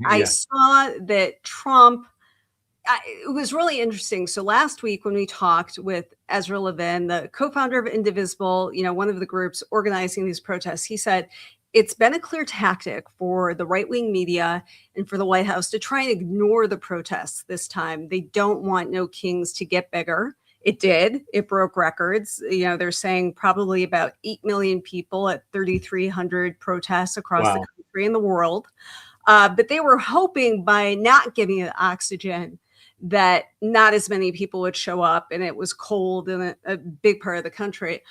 I Yeah. saw that Trump, it was really interesting. So last week when we talked with Ezra Levin, the co-founder of Indivisible, one of the groups organizing these protests, he said it's been a clear tactic for the right-wing media and for the White House to try and ignore the protests this time. They don't want No Kings to get bigger. It did. It broke records. They're saying probably about 8 million people at 3,300 protests across the Wow. country and the world. But they were hoping by not giving it oxygen that not as many people would show up, and it was cold in a big part of the country.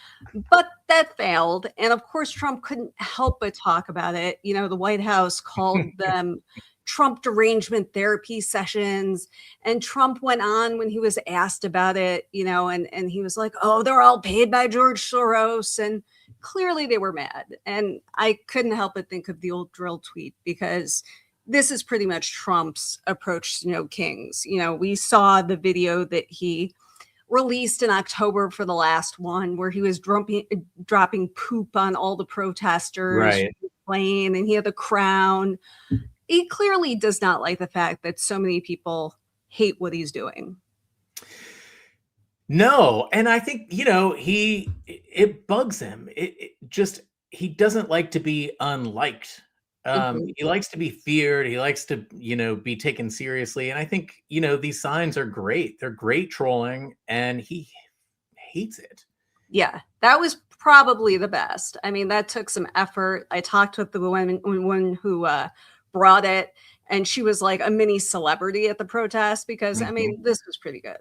But that failed. And of course, Trump couldn't help but talk about it. The White House called them Trump derangement therapy sessions. And Trump went on when he was asked about it, and he was like, oh, they're all paid by George Soros. And clearly they were mad. And I couldn't help but think of the old drill tweet, because this is pretty much Trump's approach to No Kings. We saw the video that he released in October for the last one, where he was dropping poop on all the protesters, Right. plane, and he had the crown. He clearly does not like the fact that so many people hate what he's doing. No, and I think, it bugs him. He doesn't like to be unliked. He likes to be feared. He likes to, be taken seriously. And I think, these signs are great. They're great trolling, and he hates it. Yeah, that was probably the best. I mean, that took some effort. I talked with the woman who brought it, and she was like a mini celebrity at the protest, because, I mean, this was pretty good.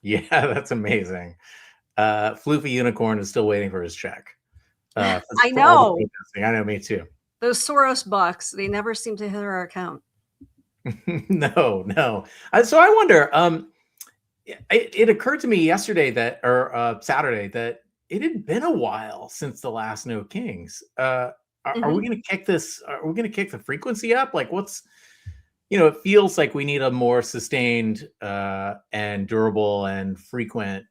Yeah, that's amazing. Floofy Unicorn is still waiting for his check. I know. I know, me too. Those Soros bucks, they never seem to hit our account. No. So I wonder, it occurred to me yesterday Saturday, that it had been a while since the last No Kings. Are we going to kick this? Are we going to kick the frequency up? Like, it feels like we need a more sustained and durable and frequent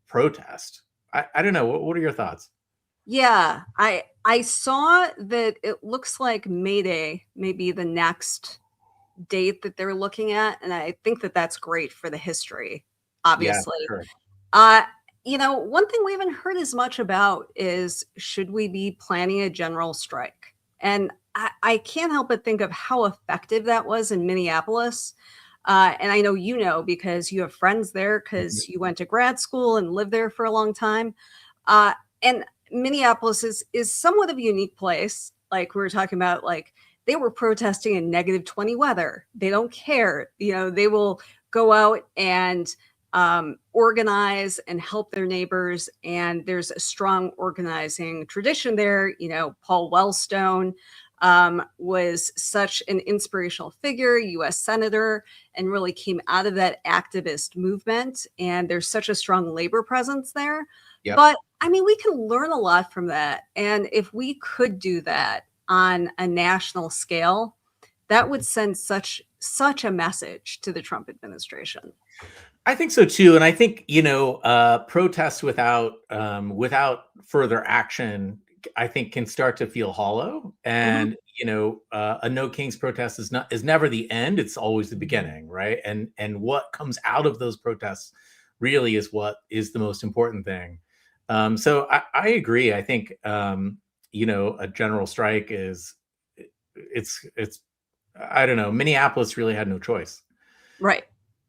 protest. I don't know. What are your thoughts? Yeah, I saw that it looks like May Day may be the next date that they're looking at, and I think that that's great for the history, obviously. Yeah, sure. One thing we haven't heard as much about is, should we be planning a general strike? And I can't help but think of how effective that was in Minneapolis. And I know, because you have friends there, because you went to grad school and lived there for a long time. And Minneapolis is somewhat of a unique place. Like we were talking about, like they were protesting in -20 weather. They don't care. They will go out and organize and help their neighbors. And there's a strong organizing tradition there. Paul Wellstone was such an inspirational figure, U.S. Senator, and really came out of that activist movement. And there's such a strong labor presence there. Yep. But I mean, we can learn a lot from that. And if we could do that on a national scale, that would send such a message to the Trump administration. I think so too, and I think protests without further action, I think, can start to feel hollow. And a No Kings protest is never the end; it's always the beginning, right? And what comes out of those protests really is what is the most important thing. So I agree. I think a general strike it's I don't know. Minneapolis really had no choice, right?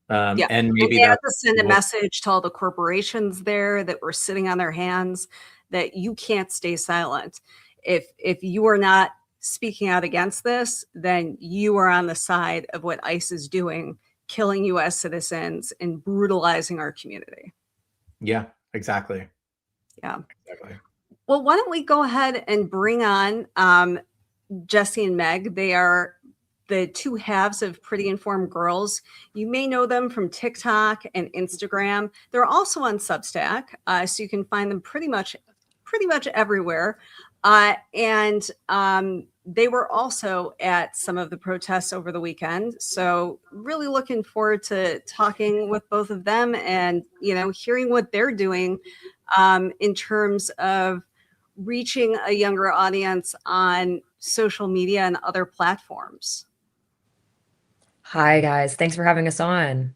Yeah. And maybe they had to send a message to all the corporations there that were sitting on their hands that you can't stay silent. If you are not speaking out against this, then you are on the side of what ICE is doing, killing U.S. citizens and brutalizing our community. Yeah, exactly. Yeah. Exactly. Well, why don't we go ahead and bring on Jesse and Meg. They are the two halves of Pretty Informed Girls. You may know them from TikTok and Instagram. They're also on Substack, so you can find them pretty much everywhere. And they were also at some of the protests over the weekend. So really looking forward to talking with both of them and, hearing what they're doing in terms of reaching a younger audience on social media and other platforms. Hi, guys. Thanks for having us on.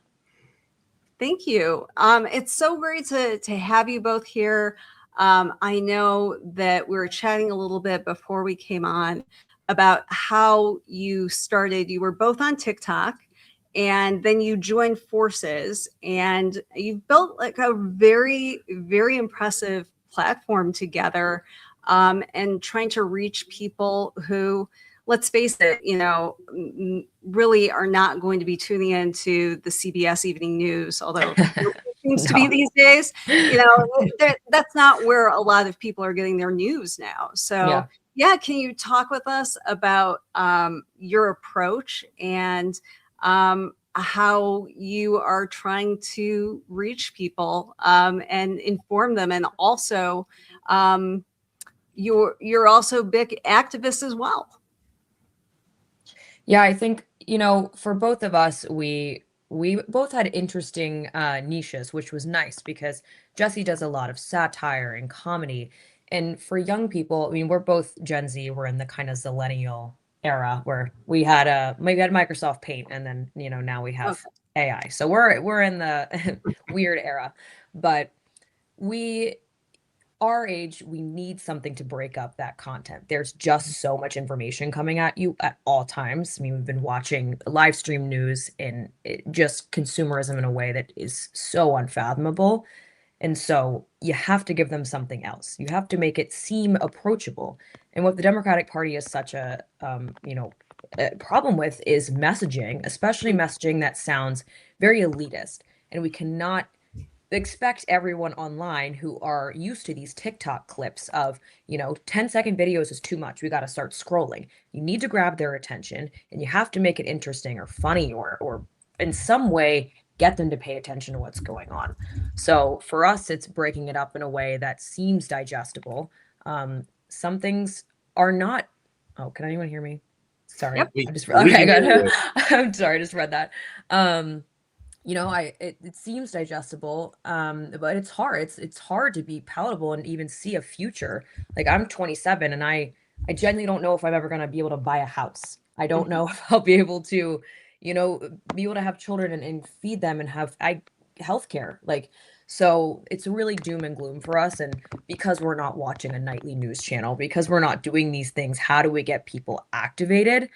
Thank you. It's so great to have you both here. I know that we were chatting a little bit before we came on about how you started. You were both on TikTok, and then you joined forces, and you've built like a very, very impressive platform together, and trying to reach people who, let's face it, really are not going to be tuning into the CBS Evening News, although it seems to be No. these days. That's not where a lot of people are getting their news now. So, Yeah. yeah, can you talk with us about your approach and how you are trying to reach people and inform them, and also you're also big activists as well. Yeah, I think, for both of us, we both had interesting niches, which was nice because Jesse does a lot of satire and comedy. And for young people, I mean, we're both Gen Z, we're in the kind of zillennial era where we had Microsoft Paint and then, now we have Okay. AI. So we're in the weird era. But we our age, we need something to break up that content. There's just so much information coming at you at all times. I mean, we've been watching live stream news and just consumerism in a way that is so unfathomable. And so you have to give them something else. You have to make it seem approachable. And what the Democratic Party is such a problem with is messaging, especially messaging that sounds very elitist. And we cannot expect everyone online who are used to these TikTok clips of, 10-second videos is too much. We got to start scrolling. You need to grab their attention and you have to make it interesting or funny or in some way get them to pay attention to what's going on. So for us, it's breaking it up in a way that seems digestible. Some things are not. Oh, can anyone hear me? Sorry, Yep. I just We okay, can hear good. you. I'm sorry, I just read that. Um, it seems digestible, but it's hard. It's hard to be palatable and even see a future. Like I'm 27 and I genuinely don't know if I'm ever gonna be able to buy a house. I don't Mhm. know if I'll be able to, be able to have children and feed them and have healthcare. Like so it's really doom and gloom for us. And because we're not watching a nightly news channel, because we're not doing these things, how do we get people activated?